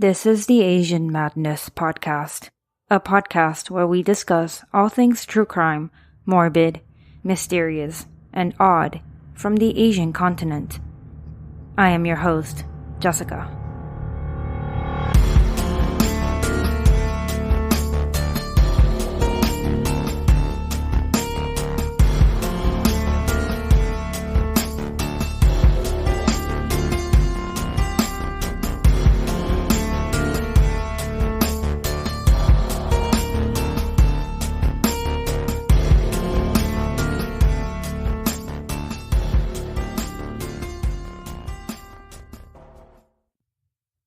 This is the Asian Madness Podcast, a podcast where we discuss all things true crime, morbid, mysterious, and odd from the Asian continent. I am your host, Jessica.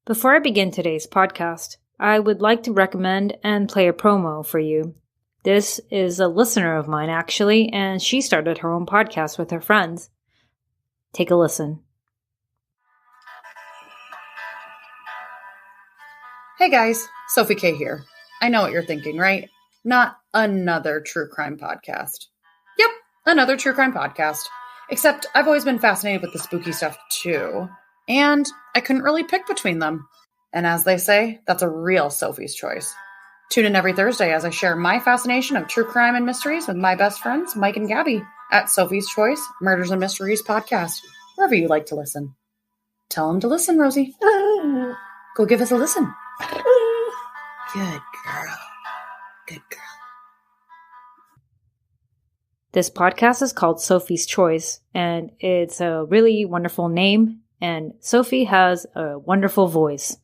Before I begin today's podcast, I would like to recommend and play a promo for you. This is a listener of mine, actually, and she started her own podcast with her friends. Take a listen. Hey guys, Sophie K here. I know what you're thinking, right? Not another true crime podcast. Yep, another true crime podcast. Except I've always been fascinated with the spooky stuff too. And I couldn't really pick between them. And as they say, that's a real Sophie's choice. Tune in every Thursday as I share my fascination of true crime and mysteries with my best friends, Mike and Gabby, at Sophie's Choice Murders and Mysteries Podcast, wherever you like to listen. Tell them to listen, Rosie. Go give us a listen. Good girl. Good girl. This podcast is called Sophie's Choice, and it's a really wonderful name. And Sophie has a wonderful voice.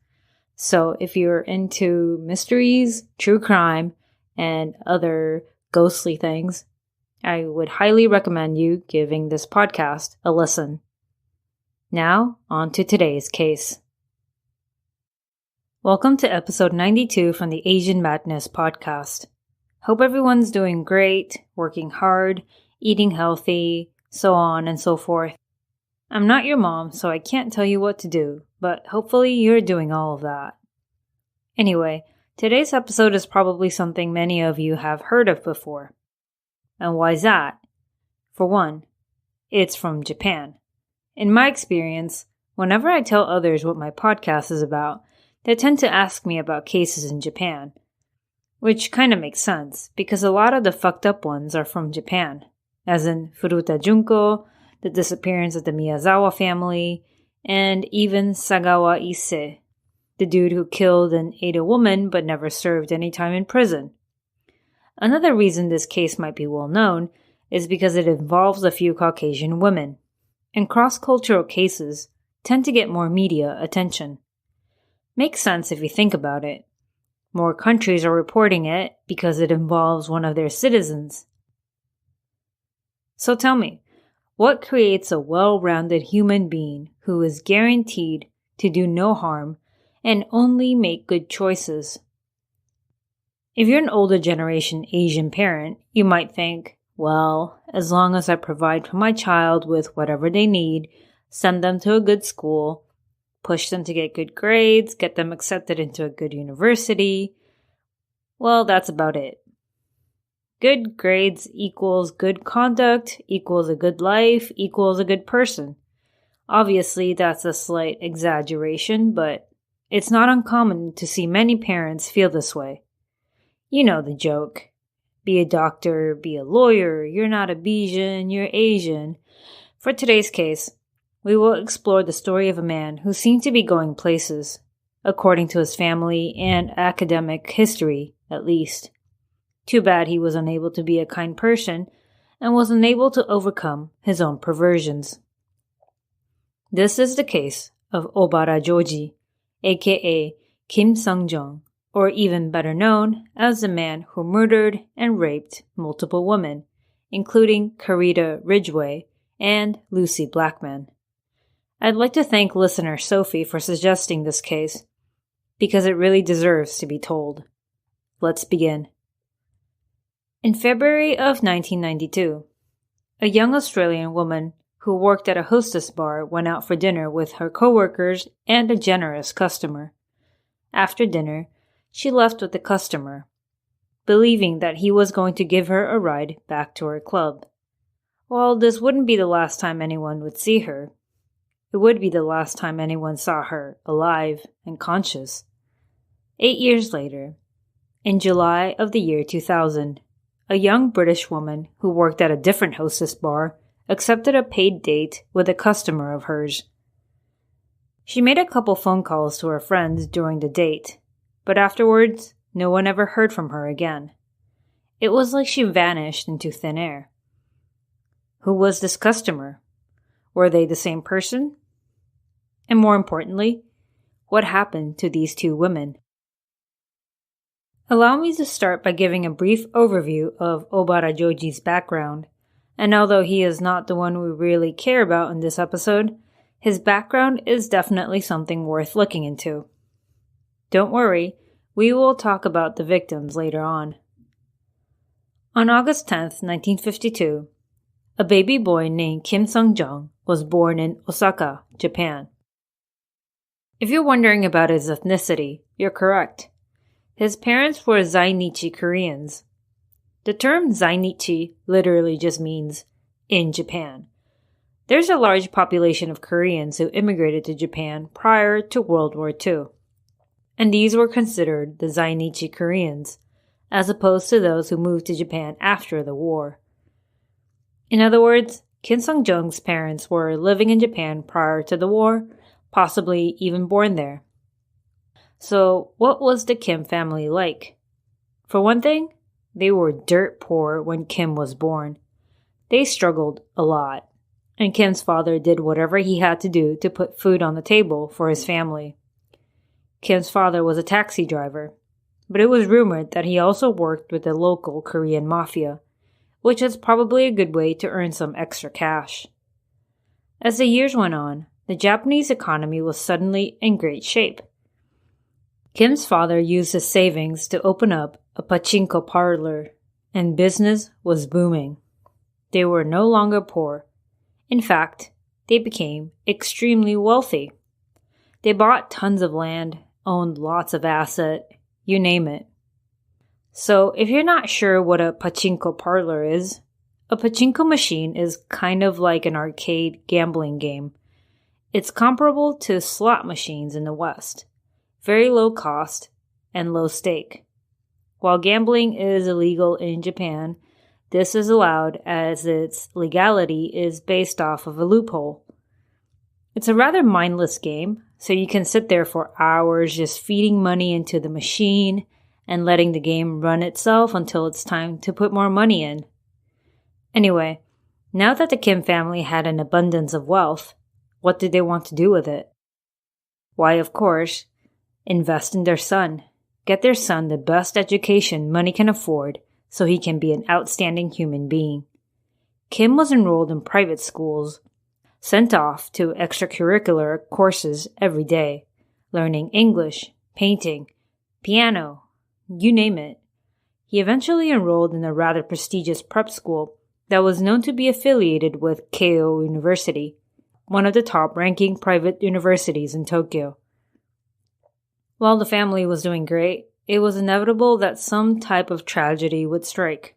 So if you're into mysteries, true crime, and other ghostly things, I would highly recommend you giving this podcast a listen. Now, on to today's case. Welcome to episode 92 from the Asian Madness Podcast. Hope everyone's doing great, working hard, eating healthy, so on and so forth. I'm not your mom, so I can't tell you what to do, but hopefully you're doing all of that. Anyway, today's episode is probably something many of you have heard of before. And why is that? For one, it's from Japan. In my experience, whenever I tell others what my podcast is about, they tend to ask me about cases in Japan. Which kind of makes sense, because a lot of the fucked up ones are from Japan, as in Furuta Junko, the disappearance of the Miyazawa family, and even Sagawa Ise, the dude who killed and ate a woman but never served any time in prison. Another reason this case might be well known is because it involves a few Caucasian women, and cross-cultural cases tend to get more media attention. Makes sense if you think about it. More countries are reporting it because it involves one of their citizens. So tell me, what creates a well-rounded human being who is guaranteed to do no harm and only make good choices? If you're an older generation Asian parent, you might think, well, as long as I provide for my child with whatever they need, send them to a good school, push them to get good grades, get them accepted into a good university, well, that's about it. Good grades equals good conduct, equals a good life, equals a good person. Obviously, that's a slight exaggeration, but it's not uncommon to see many parents feel this way. You know the joke. Be a doctor, be a lawyer, you're not a Bijan, you're Asian. For today's case, we will explore the story of a man who seemed to be going places, according to his family and academic history, at least. Too bad he was unable to be a kind person and was unable to overcome his own perversions. This is the case of Obara Joji, aka Kim Sung-jung, or even better known as the man who murdered and raped multiple women, including Karita Ridgway and Lucy Blackman. I'd like to thank listener Sophie for suggesting this case, because it really deserves to be told. Let's begin. In February of 1992, a young Australian woman who worked at a hostess bar went out for dinner with her coworkers and a generous customer. After dinner, she left with the customer, believing that he was going to give her a ride back to her club. While this wouldn't be the last time anyone would see her, it would be the last time anyone saw her alive and conscious. 8 years later, in July of the year 2000, a young British woman who worked at a different hostess bar accepted a paid date with a customer of hers. She made a couple phone calls to her friends during the date, but afterwards, no one ever heard from her again. It was like she vanished into thin air. Who was this customer? Were they the same person? And more importantly, what happened to these two women? Allow me to start by giving a brief overview of Obara Joji's background, and although he is not the one we really care about in this episode, his background is definitely something worth looking into. Don't worry, we will talk about the victims later on. On August 10th, 1952, a baby boy named Kim Sung-jung was born in Osaka, Japan. If you're wondering about his ethnicity, you're correct. His parents were Zainichi Koreans. The term Zainichi literally just means in Japan. There's a large population of Koreans who immigrated to Japan prior to World War II, and these were considered the Zainichi Koreans, as opposed to those who moved to Japan after the war. In other words, Kim Sung-jung's parents were living in Japan prior to the war, possibly even born there. So, what was the Kim family like? For one thing, they were dirt poor when Kim was born. They struggled a lot, and Kim's father did whatever he had to do to put food on the table for his family. Kim's father was a taxi driver, but it was rumored that he also worked with the local Korean mafia, which is probably a good way to earn some extra cash. As the years went on, the Japanese economy was suddenly in great shape. Kim's father used his savings to open up a pachinko parlor, and business was booming. They were no longer poor. In fact, they became extremely wealthy. They bought tons of land, owned lots of assets, you name it. So, if you're not sure what a pachinko parlor is, a pachinko machine is kind of like an arcade gambling game. It's comparable to slot machines in the West. Very low cost and low stake. While gambling is illegal in Japan, this is allowed as its legality is based off of a loophole. It's a rather mindless game, so you can sit there for hours just feeding money into the machine and letting the game run itself until it's time to put more money in. Anyway, now that the Kim family had an abundance of wealth, what did they want to do with it? Why, of course, invest in their son. Get their son the best education money can afford so he can be an outstanding human being. Kim was enrolled in private schools, sent off to extracurricular courses every day, learning English, painting, piano, you name it. He eventually enrolled in a rather prestigious prep school that was known to be affiliated with Keio University, one of the top-ranking private universities in Tokyo. While the family was doing great, it was inevitable that some type of tragedy would strike.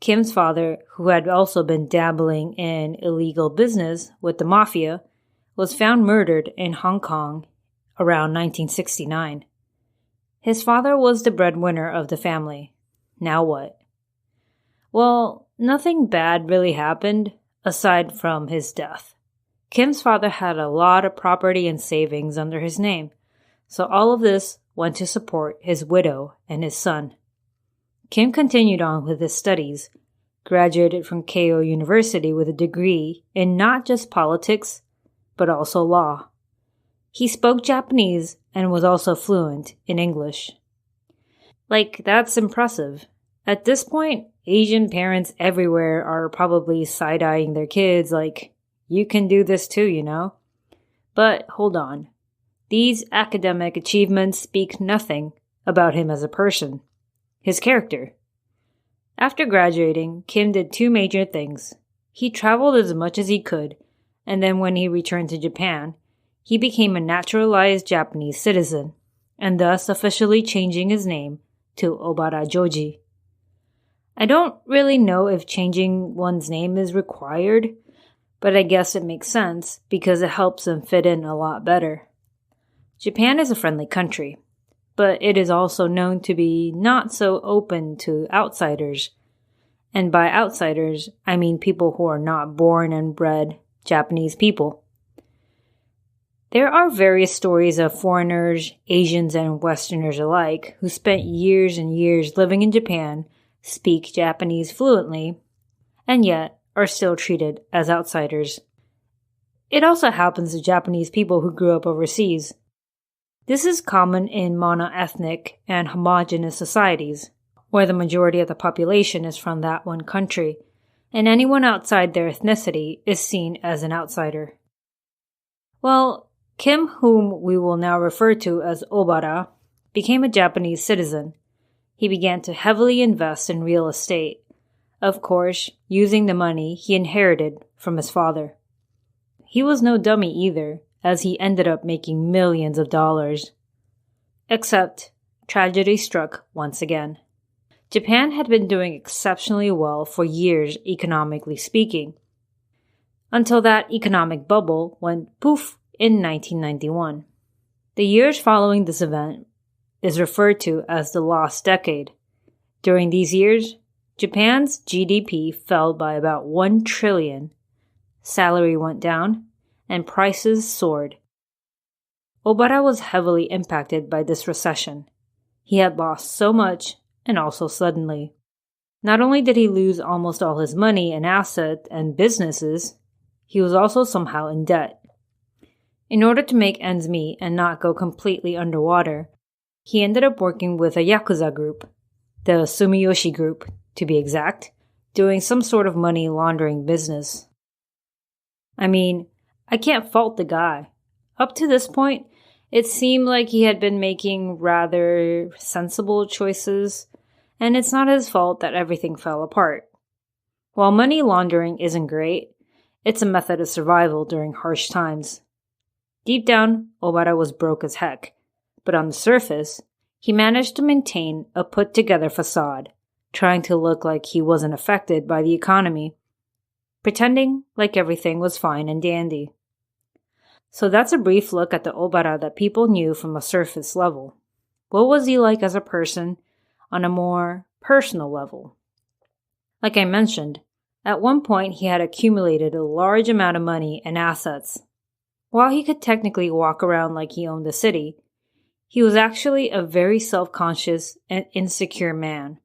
Kim's father, who had also been dabbling in illegal business with the mafia, was found murdered in Hong Kong around 1969. His father was the breadwinner of the family. Now what? Well, nothing bad really happened aside from his death. Kim's father had a lot of property and savings under his name, so all of this went to support his widow and his son. Kim continued on with his studies, graduated from Keio University with a degree in not just politics, but also law. He spoke Japanese and was also fluent in English. That's impressive. At this point, Asian parents everywhere are probably side-eyeing their kids you can do this too, you know? But hold on. These academic achievements speak nothing about him as a person, his character. After graduating, Kim did two major things. He traveled as much as he could, and then when he returned to Japan, he became a naturalized Japanese citizen, and thus officially changing his name to Obara Joji. I don't really know if changing one's name is required, but I guess it makes sense because it helps them fit in a lot better. Japan is a friendly country. but it is also known to be not so open to outsiders. And by outsiders, I mean people who are not born and bred Japanese people. There are various stories of foreigners, Asians, and Westerners alike who spent years and years living in Japan, speak Japanese fluently, and yet are still treated as outsiders. It also happens to Japanese people who grew up overseas. This is common in monoethnic and homogeneous societies, where the majority of the population is from that one country, and anyone outside their ethnicity is seen as an outsider. Well, Kim, whom we will now refer to as Obara, became a Japanese citizen. He began to heavily invest in real estate, of course, using the money he inherited from his father. He was no dummy either, as he ended up making millions of dollars. Except, tragedy struck once again. Japan had been doing exceptionally well for years economically speaking, until that economic bubble went poof in 1991. The years following this event is referred to as the lost decade. During these years, Japan's GDP fell by about 1 trillion, salary went down, and prices soared. Obara was heavily impacted by this recession. He had lost so much, and also suddenly. Not only did he lose almost all his money and assets and businesses, he was also somehow in debt. In order to make ends meet and not go completely underwater, he ended up working with a Yakuza group, the Sumiyoshi group, to be exact, doing some sort of money laundering business. I mean, I can't fault the guy. Up to this point, it seemed like he had been making rather sensible choices, and it's not his fault that everything fell apart. While money laundering isn't great, it's a method of survival during harsh times. Deep down, Obara was broke as heck, but on the surface, he managed to maintain a put-together facade, trying to look like he wasn't affected by the economy, pretending like everything was fine and dandy. So that's a brief look at the Obara that people knew from a surface level. What was he like as a person on a more personal level? Like I mentioned, at one point he had accumulated a large amount of money and assets. While he could technically walk around like he owned the city, he was actually a very self-conscious and insecure man.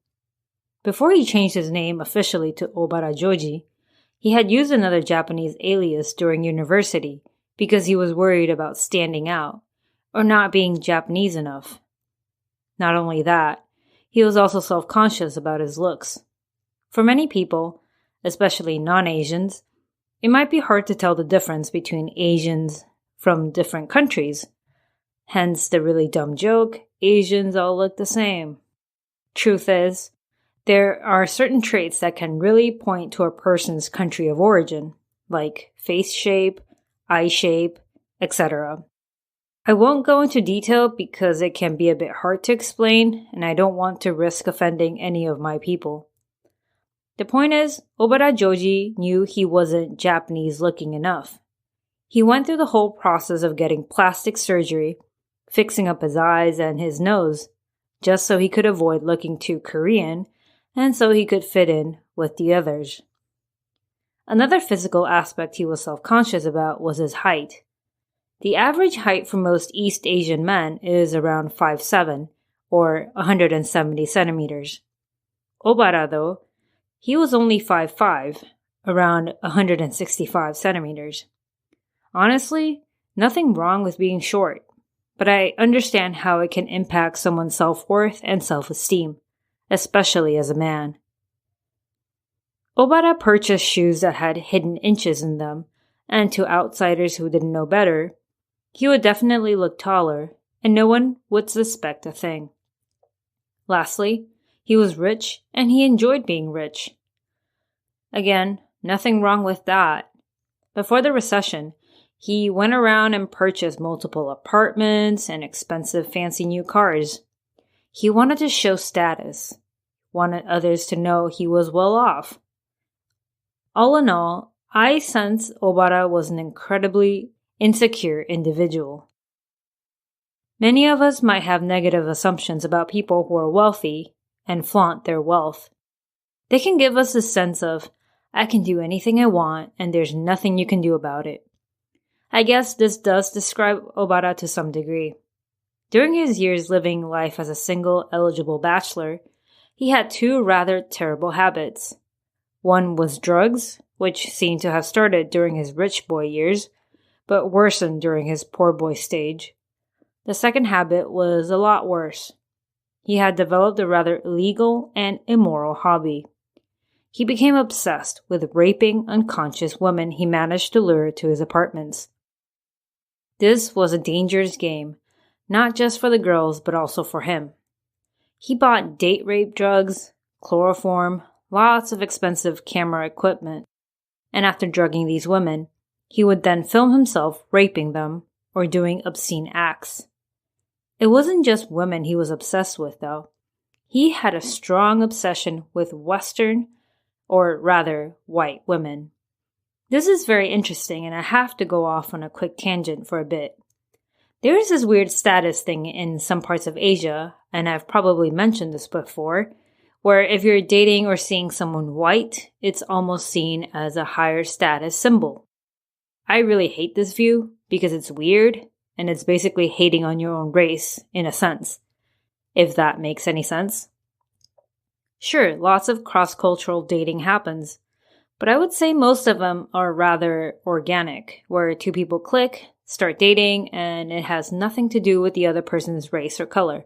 Before he changed his name officially to Obara Joji, he had used another Japanese alias during university because he was worried about standing out or not being Japanese enough. Not only that, he was also self-conscious about his looks. For many people, especially non-Asians, it might be hard to tell the difference between Asians from different countries. Hence the really dumb joke, Asians all look the same. Truth is, there are certain traits that can really point to a person's country of origin, like face shape, eye shape, etc. I won't go into detail because it can be a bit hard to explain, and I don't want to risk offending any of my people. The point is, Obara Joji knew he wasn't Japanese looking enough. He went through the whole process of getting plastic surgery, fixing up his eyes and his nose, just so he could avoid looking too Korean, and so he could fit in with the others. Another physical aspect he was self-conscious about was his height. The average height for most East Asian men is around 5'7", or 170 centimeters. Obara, though, he was only 5'5", around 165 centimeters. Honestly, nothing wrong with being short, but I understand how it can impact someone's self-worth and self-esteem, especially as a man. Obara purchased shoes that had hidden inches in them, and to outsiders who didn't know better, he would definitely look taller, and no one would suspect a thing. Lastly, he was rich, and he enjoyed being rich. Again, nothing wrong with that. Before the recession, he went around and purchased multiple apartments and expensive fancy new cars. He wanted to show status, wanted others to know he was well off. All in all, I sense Obara was an incredibly insecure individual. Many of us might have negative assumptions about people who are wealthy and flaunt their wealth. They can give us a sense of, I can do anything I want and there's nothing you can do about it. I guess this does describe Obara to some degree. During his years living life as a single eligible bachelor, he had two rather terrible habits. One was drugs, which seemed to have started during his rich boy years, but worsened during his poor boy stage. The second habit was a lot worse. He had developed a rather illegal and immoral hobby. He became obsessed with raping unconscious women he managed to lure to his apartments. This was a dangerous game, not just for the girls but also for him. He bought date rape drugs, chloroform, lots of expensive camera equipment, and after drugging these women, he would then film himself raping them or doing obscene acts. It wasn't just women he was obsessed with, though. He had a strong obsession with Western, or rather, white women. This is very interesting, and I have to go off on a quick tangent for a bit. There is this weird status thing in some parts of Asia, and I've probably mentioned this before, where if you're dating or seeing someone white, it's almost seen as a higher status symbol. I really hate this view because it's weird, and it's basically hating on your own race, in a sense, if that makes any sense. Sure, lots of cross-cultural dating happens, but I would say most of them are rather organic, where two people click, start dating, and it has nothing to do with the other person's race or color.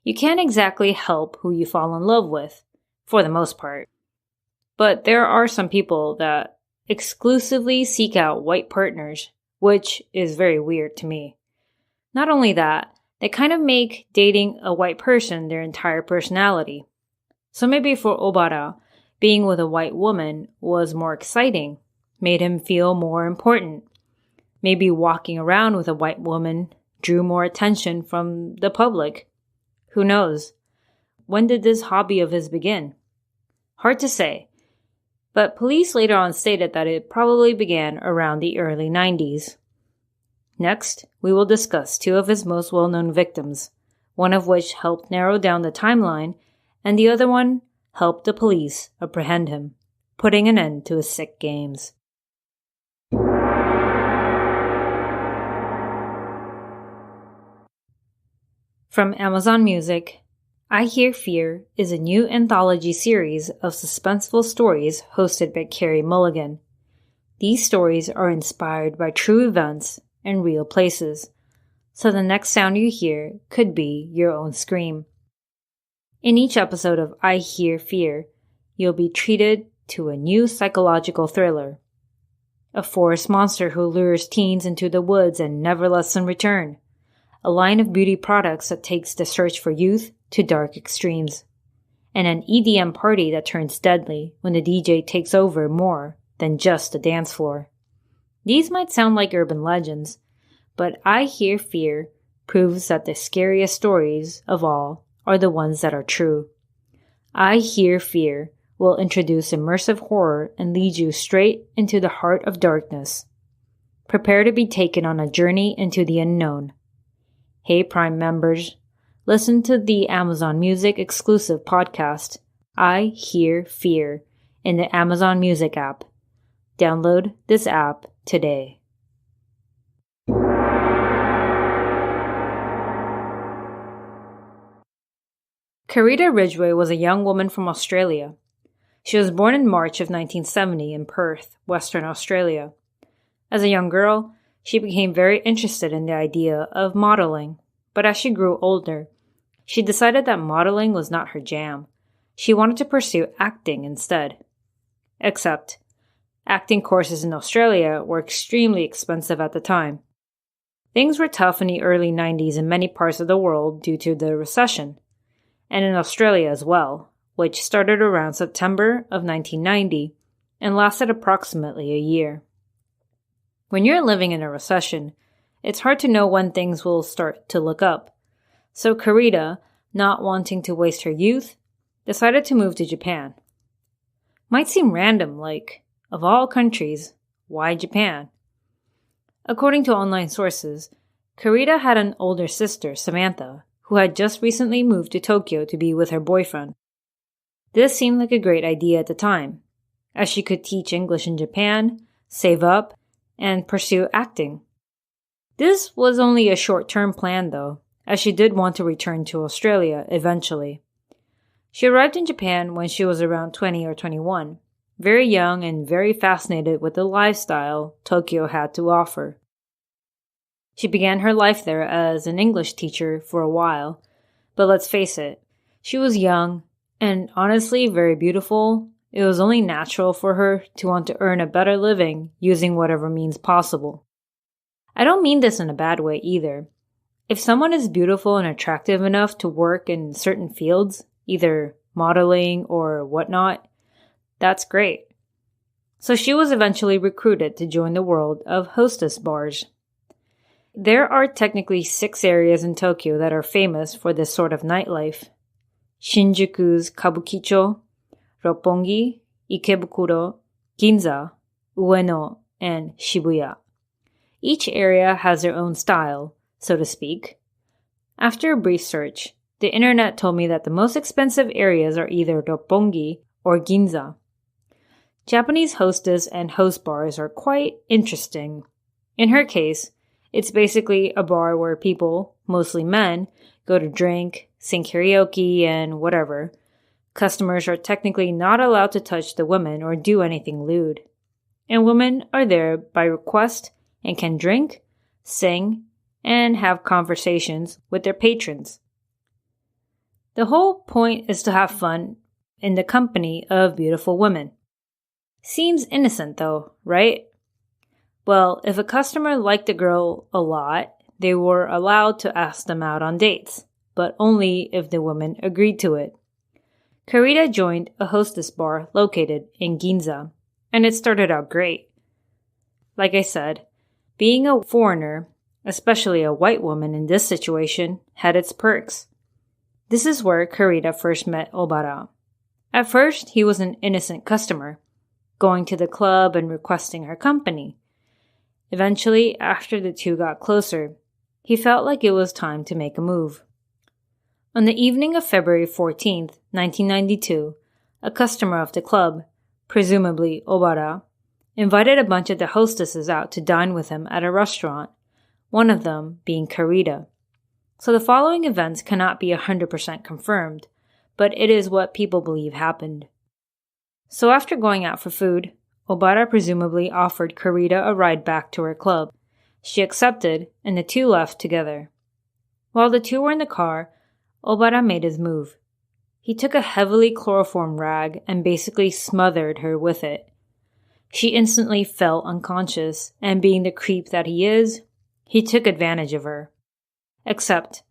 You can't exactly help who you fall in love with, for the most part. But there are some people that exclusively seek out white partners, which is very weird to me. Not only that, they kind of make dating a white person their entire personality. So maybe for Obara, being with a white woman was more exciting, made him feel more important. Maybe walking around with a white woman drew more attention from the public. Who knows? When did this hobby of his begin? Hard to say, but police later on stated that it probably began around the early 90s. Next, we will discuss two of his most well-known victims, one of which helped narrow down the timeline, and the other one helped the police apprehend him, putting an end to his sick games. From Amazon Music, I Hear Fear is a new anthology series of suspenseful stories hosted by Carey Mulligan. These stories are inspired by true events and real places, so the next sound you hear could be your own scream. In each episode of I Hear Fear, you'll be treated to a new psychological thriller. A forest monster who lures teens into the woods and never lets them return. A line of beauty products that takes the search for youth to dark extremes. And an EDM party that turns deadly when the DJ takes over more than just a dance floor. These might sound like urban legends, but I Hear Fear proves that the scariest stories of all are the ones that are true. I Hear Fear will introduce immersive horror and lead you straight into the heart of darkness. Prepare to be taken on a journey into the unknown. Hey Prime members, listen to the Amazon Music exclusive podcast, I Hear Fear, in the Amazon Music app. Download this app today. Carita Ridgway was a young woman from Australia. She was born in March of 1970 in Perth, Western Australia. As a young girl, she became very interested in the idea of modeling, but as she grew older, she decided that modeling was not her jam. She wanted to pursue acting instead. Except, acting courses in Australia were extremely expensive at the time. Things were tough in the early 90s in many parts of the world due to the recession, and in Australia as well, which started around September of 1990 and lasted approximately a year. When you're living in a recession, it's hard to know when things will start to look up. So Carita, not wanting to waste her youth, decided to move to Japan. Might seem random, like, of all countries, why Japan? According to online sources, Karita had an older sister, Samantha, who had just recently moved to Tokyo to be with her boyfriend. This seemed like a great idea at the time, as she could teach English in Japan, save up, and pursue acting. This was only a short-term plan, though, as she did want to return to Australia eventually. She arrived in Japan when she was around 20 or 21, very young and very fascinated with the lifestyle Tokyo had to offer. She began her life there as an English teacher for a while, but let's face it, she was young and honestly very beautiful. It was only natural for her to want to earn a better living using whatever means possible. I don't mean this in a bad way either. If someone is beautiful and attractive enough to work in certain fields, either modeling or whatnot, that's great. So she was eventually recruited to join the world of hostess bars. There are technically 6 areas in Tokyo that are famous for this sort of nightlife. Shinjuku's Kabukicho, Roppongi, Ikebukuro, Ginza, Ueno, and Shibuya. Each area has their own style, so to speak. After a brief search, the internet told me that the most expensive areas are either Roppongi or Ginza. Japanese hostess and host bars are quite interesting. In her case, it's basically a bar where people, mostly men, go to drink, sing karaoke, and whatever. Customers are technically not allowed to touch the women or do anything lewd. And women are there by request and can drink, sing, and have conversations with their patrons. The whole point is to have fun in the company of beautiful women. Seems innocent though, right? Well, if a customer liked a girl a lot, they were allowed to ask them out on dates, but only if the woman agreed to it. Karita joined a hostess bar located in Ginza, and it started out great. Like I said, being a foreigner, especially a white woman in this situation, had its perks. This is where Karita first met Obara. At first, he was an innocent customer, going to the club and requesting her company. Eventually, after the two got closer, he felt like it was time to make a move. On the evening of February 14th, 1992, a customer of the club, presumably Obara, invited a bunch of the hostesses out to dine with him at a restaurant, one of them being Karita. So the following events cannot be 100% confirmed, but it is what people believe happened. So after going out for food, Obara presumably offered Karita a ride back to her club. She accepted, and the two left together. While the two were in the car, Obara made his move. He took a heavily chloroformed rag and basically smothered her with it. She instantly fell unconscious, and being the creep that he is, he took advantage of her. Except,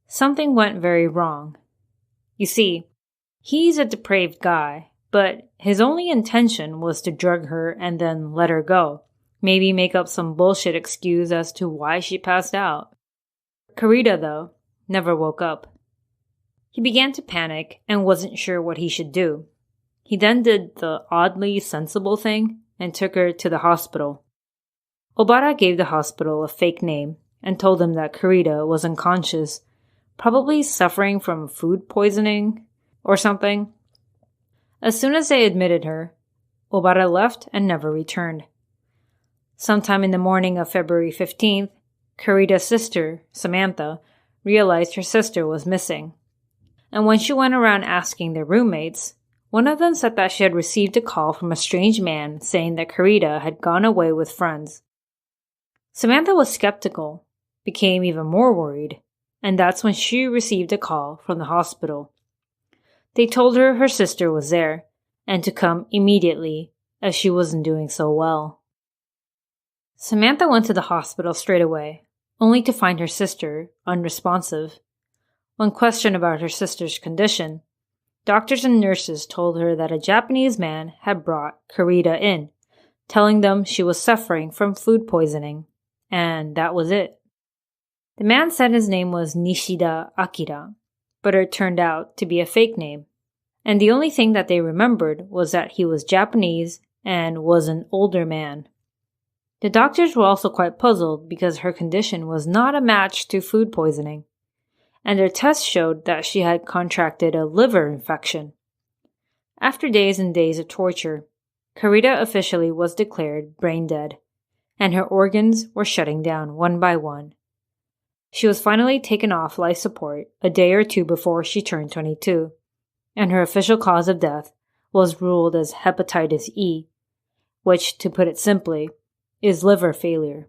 something went very wrong. You see, he's a depraved guy, but his only intention was to drug her and then let her go. Maybe make up some bullshit excuse as to why she passed out. Karita, though, never woke up. He began to panic and wasn't sure what he should do. He then did the oddly sensible thing and took her to the hospital. Obara gave the hospital a fake name and told them that Karita was unconscious, probably suffering from food poisoning or something. As soon as they admitted her, Obara left and never returned. Sometime in the morning of February 15th, Karita's sister, Samantha, realized her sister was missing. And when she went around asking their roommates, one of them said that she had received a call from a strange man saying that Karita had gone away with friends. Samantha was skeptical, became even more worried, and that's when she received a call from the hospital. They told her her sister was there, and to come immediately, as she wasn't doing so well. Samantha went to the hospital straight away, only to find her sister unresponsive. When questioned about her sister's condition, doctors and nurses told her that a Japanese man had brought Karita in, telling them she was suffering from food poisoning, and that was it. The man said his name was Nishida Akira, but it turned out to be a fake name, and the only thing that they remembered was that he was Japanese and was an older man. The doctors were also quite puzzled because her condition was not a match to food poisoning, and their tests showed that she had contracted a liver infection. After days and days of torture, Carita officially was declared brain dead, and her organs were shutting down one by one. She was finally taken off life support a day or two before she turned 22, and her official cause of death was ruled as hepatitis E, which, to put it simply, is liver failure.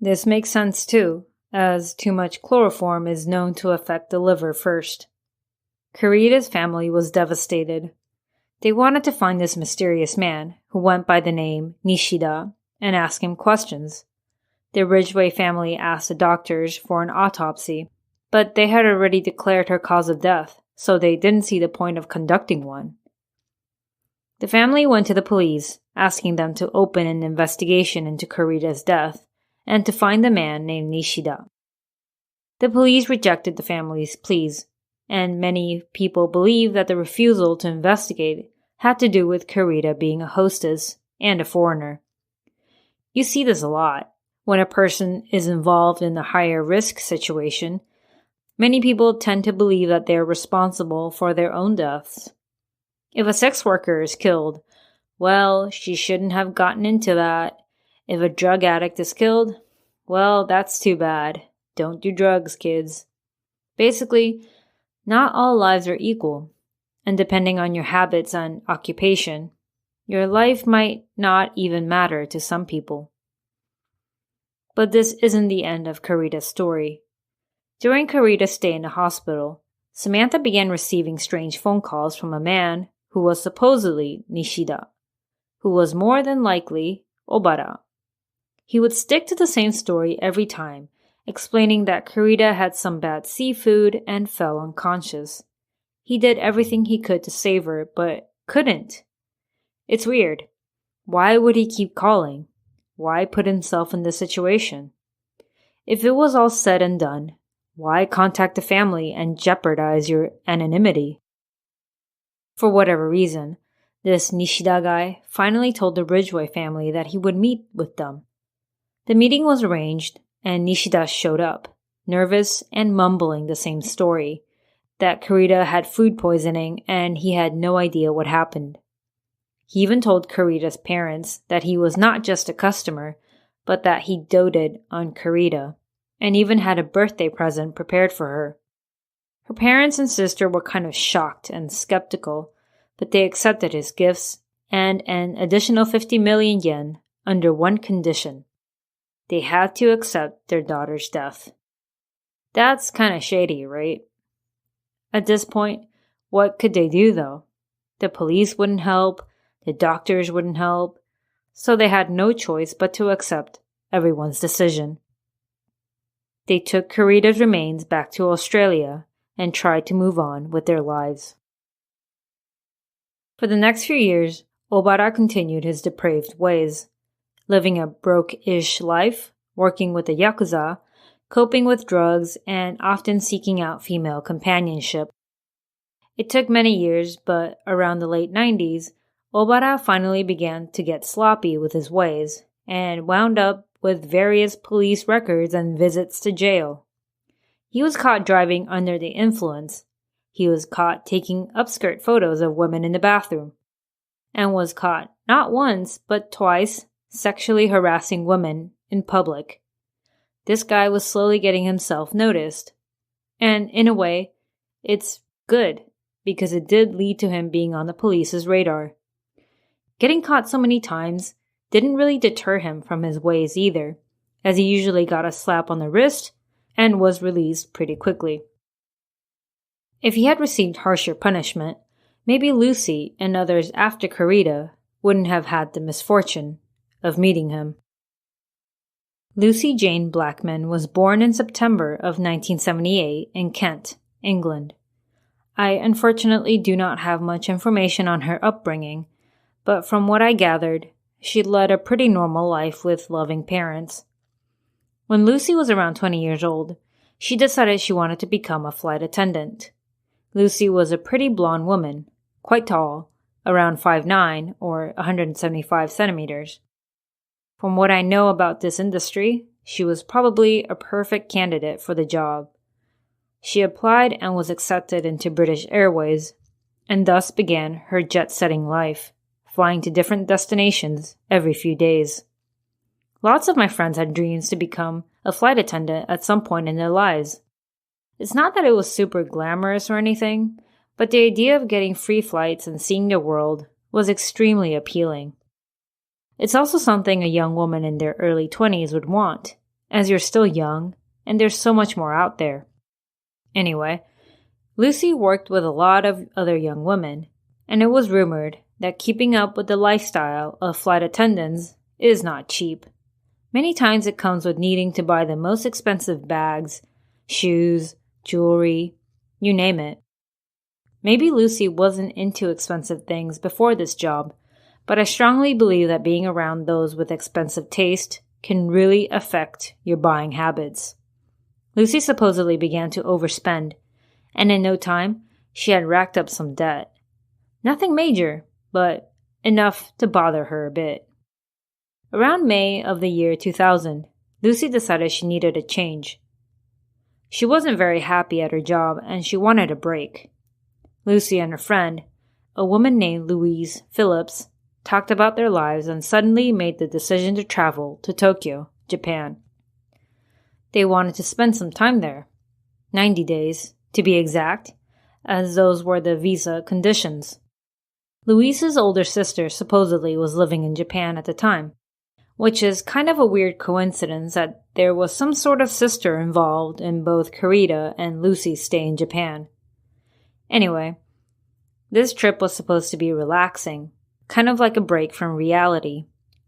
This makes sense too, as too much chloroform is known to affect the liver first. Carita's family was devastated. They wanted to find this mysterious man, who went by the name Nishida, and ask him questions. The Ridgway family asked the doctors for an autopsy, but they had already declared her cause of death, so they didn't see the point of conducting one. The family went to the police, asking them to open an investigation into Carita's death and to find the man named Nishida. The police rejected the family's pleas, and many people believe that the refusal to investigate had to do with Carita being a hostess and a foreigner. You see this a lot. When a person is involved in a higher risk situation, many people tend to believe that they are responsible for their own deaths. If a sex worker is killed, well, she shouldn't have gotten into that. If a drug addict is killed, well, that's too bad. Don't do drugs, kids. Basically, not all lives are equal, and depending on your habits and occupation, your life might not even matter to some people. But this isn't the end of Carita's story. During Carita's stay in the hospital, Samantha began receiving strange phone calls from a man who was supposedly Nishida, who was more than likely Obara. He would stick to the same story every time, explaining that Carita had some bad seafood and fell unconscious. He did everything he could to save her, but couldn't. It's weird. Why would he keep calling? Why put himself in this situation? If it was all said and done, why contact the family and jeopardize your anonymity? For whatever reason, this Nishida guy finally told the Ridgway family that he would meet with them. The meeting was arranged, and Nishida showed up, nervous and mumbling the same story, that Carita had food poisoning and he had no idea what happened. He even told Carita's parents that he was not just a customer, but that he doted on Carita, and even had a birthday present prepared for her. Her parents and sister were kind of shocked and skeptical, but they accepted his gifts and an additional 50 million yen under one condition. They had to accept their daughter's death. That's kind of shady, right? At this point, what could they do though? The police wouldn't help, the doctors wouldn't help, so they had no choice but to accept everyone's decision. They took Carita's remains back to Australia and tried to move on with their lives. For the next few years, Obara continued his depraved ways, living a broke-ish life, working with the Yakuza, coping with drugs, and often seeking out female companionship. It took many years, but around the late 90s, Obara finally began to get sloppy with his ways, and wound up with various police records and visits to jail. He was caught driving under the influence. He was caught taking upskirt photos of women in the bathroom, and was caught not once, but twice, sexually harassing women in public. This guy was slowly getting himself noticed. And in a way, it's good, because it did lead to him being on the police's radar. Getting caught so many times didn't really deter him from his ways either, as he usually got a slap on the wrist and was released pretty quickly. If he had received harsher punishment, maybe Lucy and others after Carita wouldn't have had the misfortune of meeting him. Lucy Jane Blackman was born in September of 1978 in Kent, England. I unfortunately do not have much information on her upbringing, but from what I gathered, she led a pretty normal life with loving parents. When Lucy was around 20 years old, she decided she wanted to become a flight attendant. Lucy was a pretty blonde woman, quite tall, around 5'9" or 175 centimeters. From what I know about this industry, she was probably a perfect candidate for the job. She applied and was accepted into British Airways, and thus began her jet-setting life, flying to different destinations every few days. Lots of my friends had dreams to become a flight attendant at some point in their lives. It's not that it was super glamorous or anything, but the idea of getting free flights and seeing the world was extremely appealing. It's also something a young woman in their early 20s would want, as you're still young and there's so much more out there. Anyway, Lucy worked with a lot of other young women, and it was rumored that keeping up with the lifestyle of flight attendants is not cheap. Many times it comes with needing to buy the most expensive bags, shoes, jewelry, you name it. Maybe Lucy wasn't into expensive things before this job, but I strongly believe that being around those with expensive taste can really affect your buying habits. Lucy supposedly began to overspend, and in no time, she had racked up some debt. Nothing major, but enough to bother her a bit. Around May of the year 2000, Lucy decided she needed a change. She wasn't very happy at her job and she wanted a break. Lucy and her friend, a woman named Louise Phillips, talked about their lives and suddenly made the decision to travel to Tokyo, Japan. They wanted to spend some time there, 90 days to be exact, as those were the visa conditions. Louise's older sister supposedly was living in Japan at the time, which is kind of a weird coincidence that there was some sort of sister involved in both Karita and Lucy's stay in Japan. Anyway, this trip was supposed to be relaxing, kind of like a break from reality,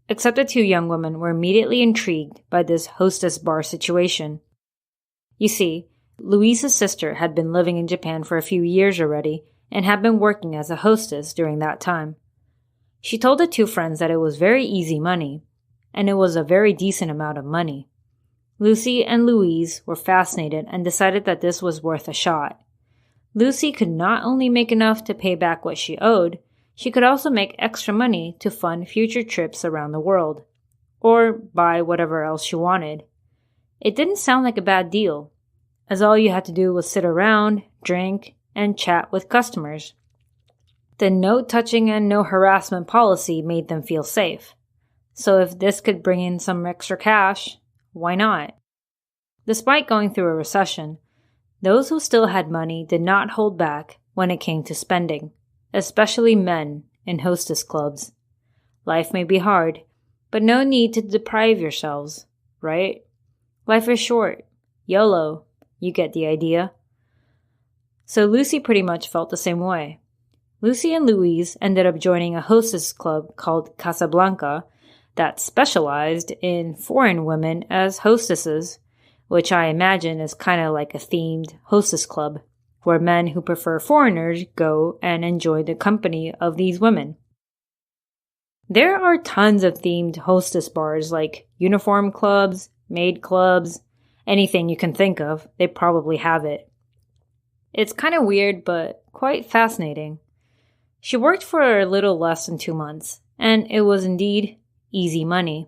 except the two young women were immediately intrigued by this hostess bar situation. You see, Louise's sister had been living in Japan for a few years already and had been working as a hostess during that time. She told the two friends that it was very easy money, and it was a very decent amount of money. Lucy and Louise were fascinated and decided that this was worth a shot. Lucy could not only make enough to pay back what she owed, she could also make extra money to fund future trips around the world, or buy whatever else she wanted. It didn't sound like a bad deal, as all you had to do was sit around, drink, and chat with customers. The no touching and no harassment policy made them feel safe. So if this could bring in some extra cash, why not? Despite going through a recession, those who still had money did not hold back when it came to spending, especially men in hostess clubs. Life may be hard, but no need to deprive yourselves, right? Life is short. YOLO. You get the idea. So Lucy pretty much felt the same way. Lucy and Louise ended up joining a hostess club called Casablanca that specialized in foreign women as hostesses, which I imagine is kind of like a themed hostess club, where men who prefer foreigners go and enjoy the company of these women. There are tons of themed hostess bars like uniform clubs, maid clubs, anything you can think of, they probably have it. It's kind of weird, but quite fascinating. She worked for a little less than 2 months, and it was indeed easy money.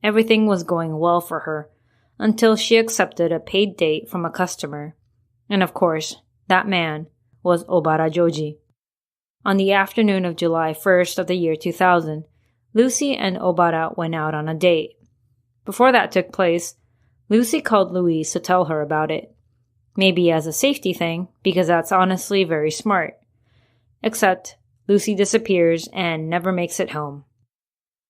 Everything was going well for her, until she accepted a paid date from a customer. And of course, that man was Obara Joji. On the afternoon of July 1st of the year 2000, Lucy and Obara went out on a date. Before that took place, Lucy called Louise to tell her about it. Maybe as a safety thing, because that's honestly very smart. Except, Lucy disappears and never makes it home.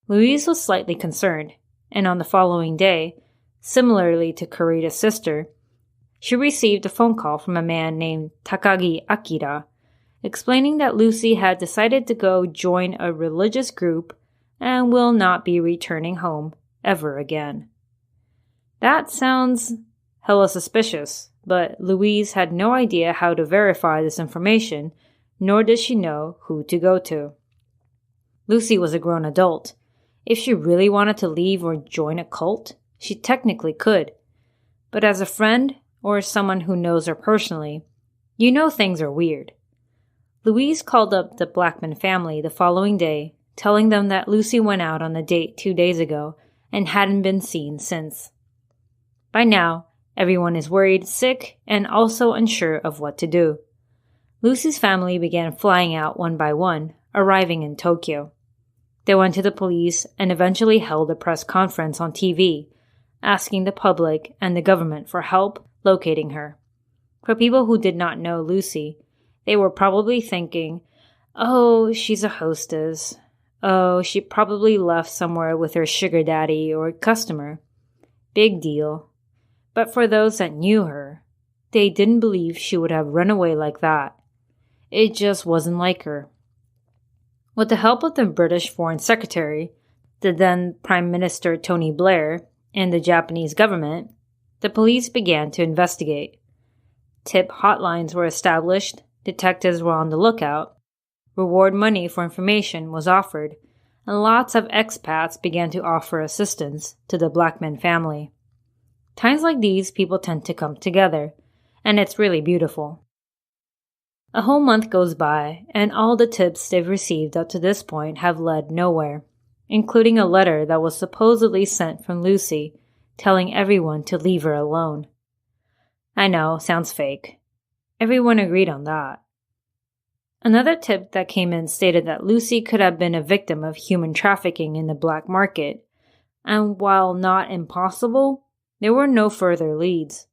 Louise was slightly concerned, and on the following day, similarly to Karita's sister, she received a phone call from a man named Takagi Akira, explaining that Lucy had decided to go join a religious group and will not be returning home ever again. That sounds hella suspicious, but Louise had no idea how to verify this information, nor did she know who to go to. Lucy was a grown adult. If she really wanted to leave or join a cult, she technically could. But as a friend, or someone who knows her personally, you know things are weird. Louise called up the Blackman family the following day, telling them that Lucy went out on a date 2 days ago and hadn't been seen since. By now, everyone is worried, sick, and also unsure of what to do. Lucy's family began flying out one by one, arriving in Tokyo. They went to the police and eventually held a press conference on TV, asking the public and the government for help locating her. For people who did not know Lucy, they were probably thinking, "Oh, she's a hostess. Oh, she probably left somewhere with her sugar daddy or customer. Big deal." But for those that knew her, they didn't believe she would have run away like that. It just wasn't like her. With the help of the British Foreign Secretary, the then Prime Minister Tony Blair, and the Japanese government, the police began to investigate. Tip hotlines were established, detectives were on the lookout, reward money for information was offered, and lots of expats began to offer assistance to the Blackman family. Times like these, people tend to come together, and it's really beautiful. A whole month goes by, and all the tips they've received up to this point have led nowhere, including a letter that was supposedly sent from Lucy telling everyone to leave her alone. I know, sounds fake. Everyone agreed on that. Another tip that came in stated that Lucy could have been a victim of human trafficking in the black market, and while not impossible, there were no further leads.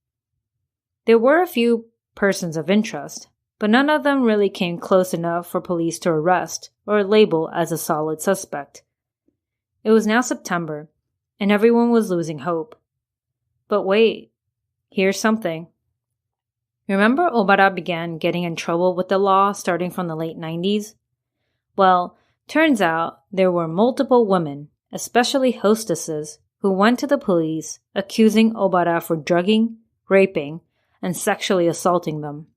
There were a few persons of interest, but none of them really came close enough for police to arrest or label as a solid suspect. It was now September, and everyone was losing hope. But wait, here's something. Remember Obara began getting in trouble with the law starting from the late 90s? Well, turns out there were multiple women, especially hostesses, who went to the police accusing Obara for drugging, raping, and sexually assaulting them.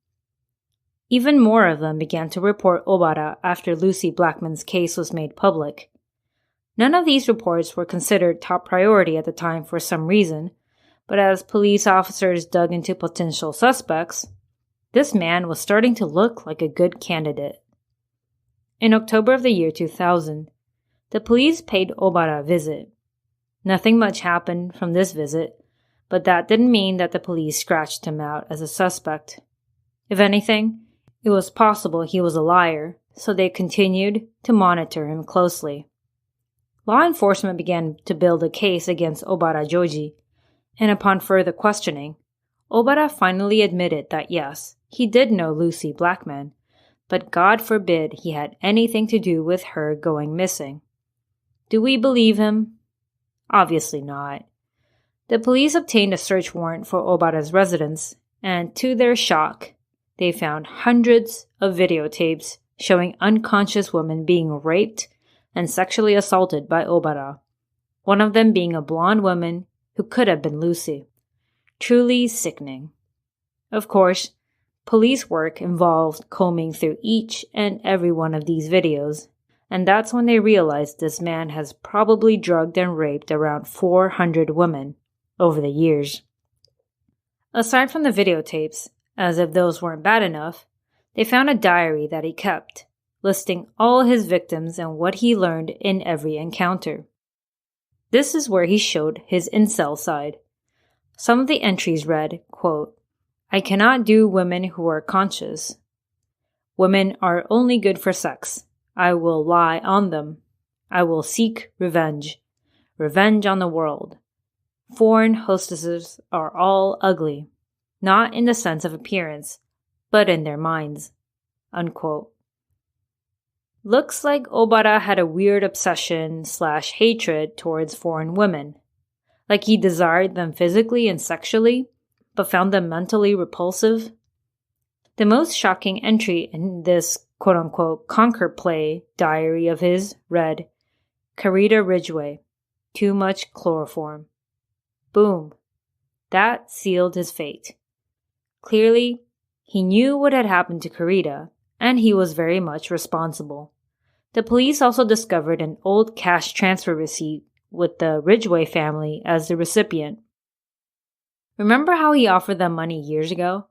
Even more of them began to report Obara after Lucy Blackman's case was made public. None of these reports were considered top priority at the time for some reason, but as police officers dug into potential suspects, this man was starting to look like a good candidate. In October of the year 2000, the police paid Obara a visit. Nothing much happened from this visit, but that didn't mean that the police scratched him out as a suspect. If anything, it was possible he was a liar, so they continued to monitor him closely. Law enforcement began to build a case against Obara Joji, and upon further questioning, Obara finally admitted that yes, he did know Lucy Blackman, but God forbid he had anything to do with her going missing. Do we believe him? Obviously not. The police obtained a search warrant for Obara's residence, and to their shock, they found hundreds of videotapes showing unconscious women being raped and sexually assaulted by Obara, one of them being a blonde woman who could have been Lucy. Truly sickening. Of course, police work involved combing through each and every one of these videos, and that's when they realized this man has probably drugged and raped around 400 women over the years. Aside from the videotapes, as if those weren't bad enough, they found a diary that he kept, listing all his victims and what he learned in every encounter. This is where he showed his incel side. Some of the entries read, quote, "I cannot do women who are conscious. Women are only good for sex. I will lie on them. I will seek revenge. Revenge on the world. Foreign hostesses are all ugly, not in the sense of appearance, but in their minds." Unquote. Looks like Obara had a weird obsession/hatred towards foreign women. Like he desired them physically and sexually, but found them mentally repulsive. The most shocking entry in this quote-unquote conquer play diary of his read, "Carita Ridgway, too much chloroform." Boom. That sealed his fate. Clearly, he knew what had happened to Carita, and he was very much responsible. The police also discovered an old cash transfer receipt with the Ridgway family as the recipient. Remember how he offered them money years ago?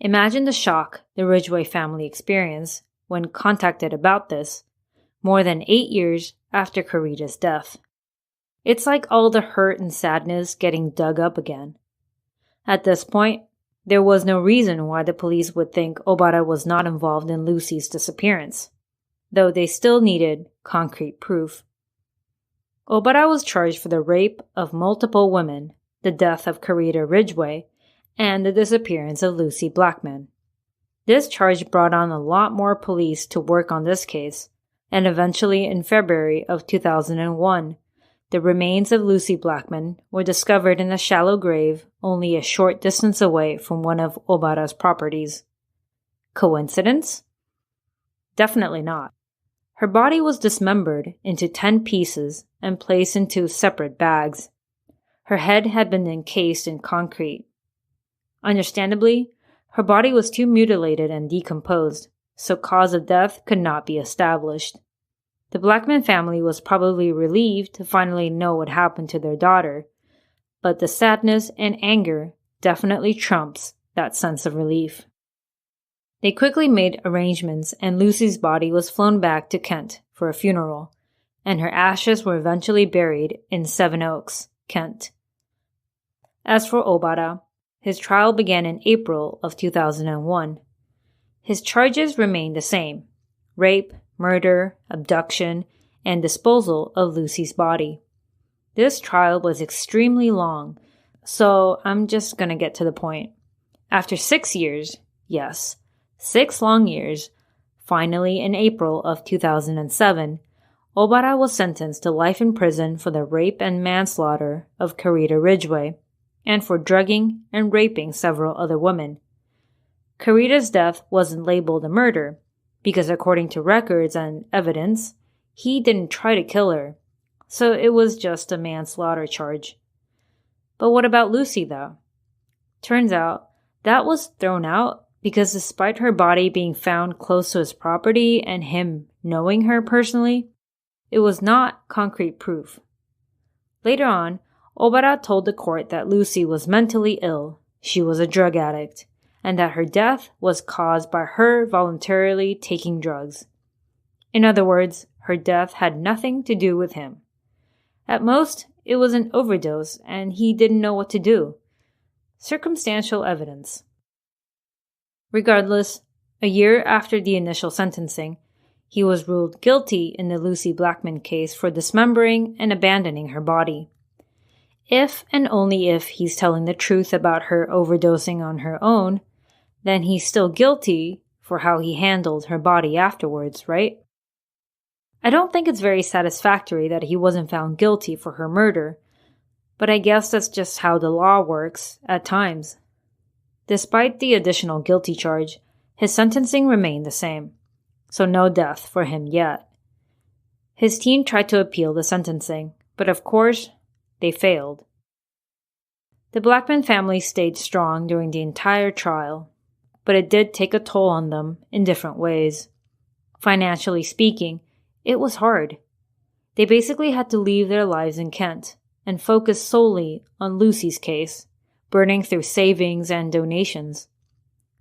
Imagine the shock the Ridgway family experienced when contacted about this, more than 8 years after Carita's death. It's like all the hurt and sadness getting dug up again. At this point, there was no reason why the police would think Obata was not involved in Lucy's disappearance, though they still needed concrete proof. Obata was charged for the rape of multiple women, the death of Karita Ridgway, and the disappearance of Lucy Blackman. This charge brought on a lot more police to work on this case, and eventually in February of 2001, the remains of Lucy Blackman were discovered in a shallow grave only a short distance away from one of Obata's properties. Coincidence? Definitely not. Her body was dismembered into 10 pieces and placed into separate bags. Her head had been encased in concrete. Understandably, her body was too mutilated and decomposed, so cause of death could not be established. The Blackman family was probably relieved to finally know what happened to their daughter, but the sadness and anger definitely trumps that sense of relief. They quickly made arrangements and Lucy's body was flown back to Kent for a funeral, and her ashes were eventually buried in Sevenoaks, Kent. As for Obata, his trial began in April of 2001. His charges remained the same: rape, murder, abduction, and disposal of Lucy's body. This trial was extremely long, so I'm just gonna get to the point. After 6 years, yes, 6 long years, finally in April of 2007, Obata was sentenced to life in prison for the rape and manslaughter of Karita Ridgway, and for drugging and raping several other women. Karita's death wasn't labeled a murder, because according to records and evidence, he didn't try to kill her, so it was just a manslaughter charge. But what about Lucy, though? Turns out, that was thrown out because despite her body being found close to his property and him knowing her personally, it was not concrete proof. Later on, Obata told the court that Lucy was mentally ill, she was a drug addict, and that her death was caused by her voluntarily taking drugs. In other words, her death had nothing to do with him. At most, it was an overdose and he didn't know what to do. Circumstantial evidence. Regardless, a year after the initial sentencing, he was ruled guilty in the Lucy Blackman case for dismembering and abandoning her body. If and only if he's telling the truth about her overdosing on her own, then he's still guilty for how he handled her body afterwards, right? I don't think it's very satisfactory that he wasn't found guilty for her murder, but I guess that's just how the law works at times. Despite the additional guilty charge, his sentencing remained the same, so no death for him yet. His team tried to appeal the sentencing, but of course, they failed. The Blackman family stayed strong during the entire trial, but it did take a toll on them in different ways. Financially speaking, it was hard. They basically had to leave their lives in Kent and focus solely on Lucy's case, burning through savings and donations.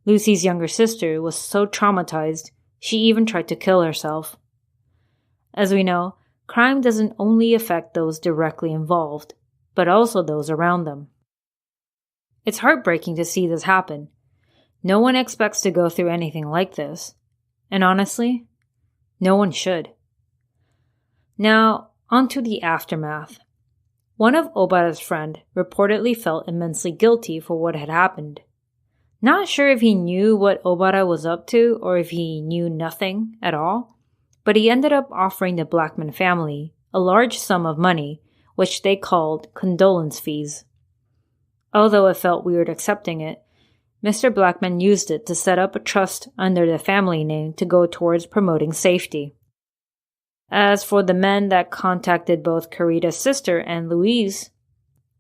Lucy's younger sister was so traumatized, she even tried to kill herself. As we know, crime doesn't only affect those directly involved, but also those around them. It's heartbreaking to see this happen. No one expects to go through anything like this, and honestly, no one should. Now, onto the aftermath. One of Obata's friends reportedly felt immensely guilty for what had happened. Not sure if he knew what Obata was up to or if he knew nothing at all, but he ended up offering the Blackman family a large sum of money, which they called condolence fees. Although it felt weird accepting it, Mr. Blackman used it to set up a trust under the family name to go towards promoting safety. As for the men that contacted both Karita's sister and Louise,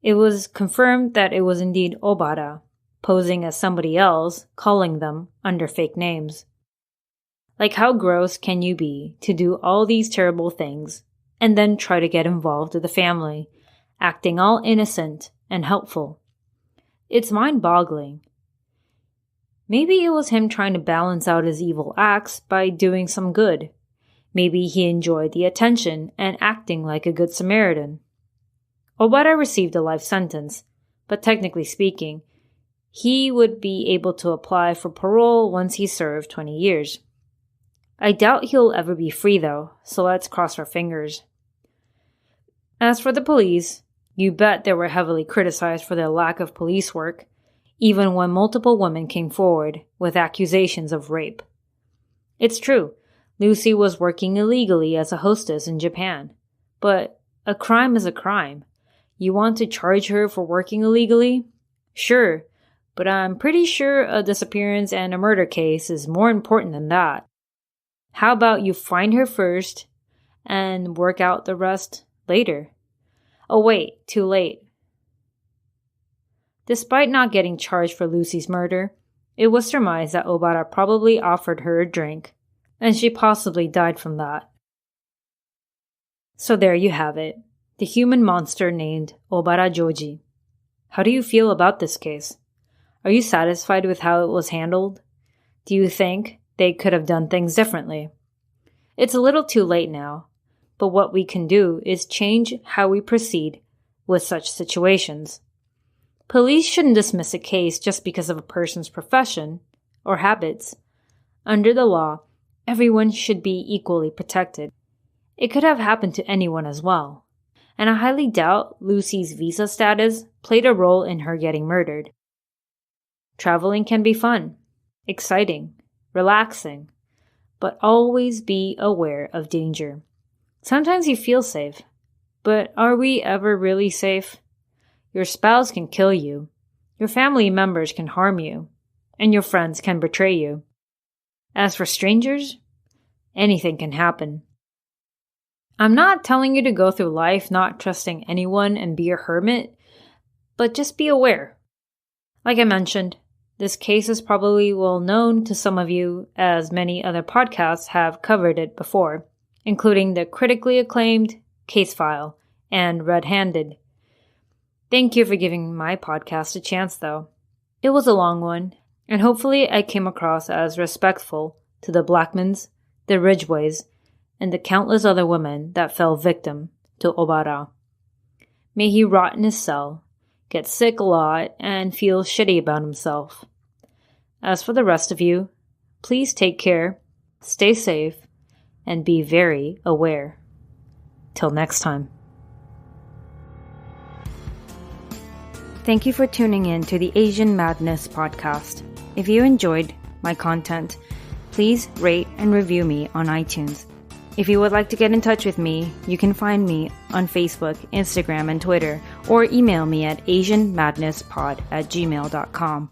it was confirmed that it was indeed Obata, posing as somebody else, calling them under fake names. Like, how gross can you be to do all these terrible things and then try to get involved with the family, acting all innocent and helpful? It's mind-boggling. Maybe it was him trying to balance out his evil acts by doing some good. Maybe he enjoyed the attention and acting like a good Samaritan. Obara received a life sentence, but technically speaking, he would be able to apply for parole once he served 20 years. I doubt he'll ever be free though, so let's cross our fingers. As for the police, you bet they were heavily criticized for their lack of police work, even when multiple women came forward with accusations of rape. It's true, Lucy was working illegally as a hostess in Japan, but a crime is a crime. You want to charge her for working illegally? Sure, but I'm pretty sure a disappearance and a murder case is more important than that. How about you find her first and work out the rest later? Oh wait, too late. Despite not getting charged for Lucy's murder, it was surmised that Obara probably offered her a drink, and she possibly died from that. So there you have it, the human monster named Obara Joji. How do you feel about this case? Are you satisfied with how it was handled? Do you think they could have done things differently? It's a little too late now, but what we can do is change how we proceed with such situations. Police shouldn't dismiss a case just because of a person's profession or habits. Under the law, everyone should be equally protected. It could have happened to anyone as well, and I highly doubt Lucy's visa status played a role in her getting murdered. Traveling can be fun, exciting, relaxing, but always be aware of danger. Sometimes you feel safe, but are we ever really safe? Your spouse can kill you, your family members can harm you, and your friends can betray you. As for strangers, anything can happen. I'm not telling you to go through life not trusting anyone and be a hermit, but just be aware. Like I mentioned, this case is probably well known to some of you, as many other podcasts have covered it before, including the critically acclaimed Case File and Red Handed. Thank you for giving my podcast a chance, though. It was a long one, and hopefully I came across as respectful to the Blackmans, the Ridgeways, and the countless other women that fell victim to Obara. May he rot in his cell, get sick a lot, and feel shitty about himself. As for the rest of you, please take care, stay safe, and be very aware. Till next time. Thank you for tuning in to the Asian Madness podcast. If you enjoyed my content, please rate and review me on iTunes. If you would like to get in touch with me, you can find me on Facebook, Instagram, and Twitter, or email me at asianmadnesspod@gmail.com.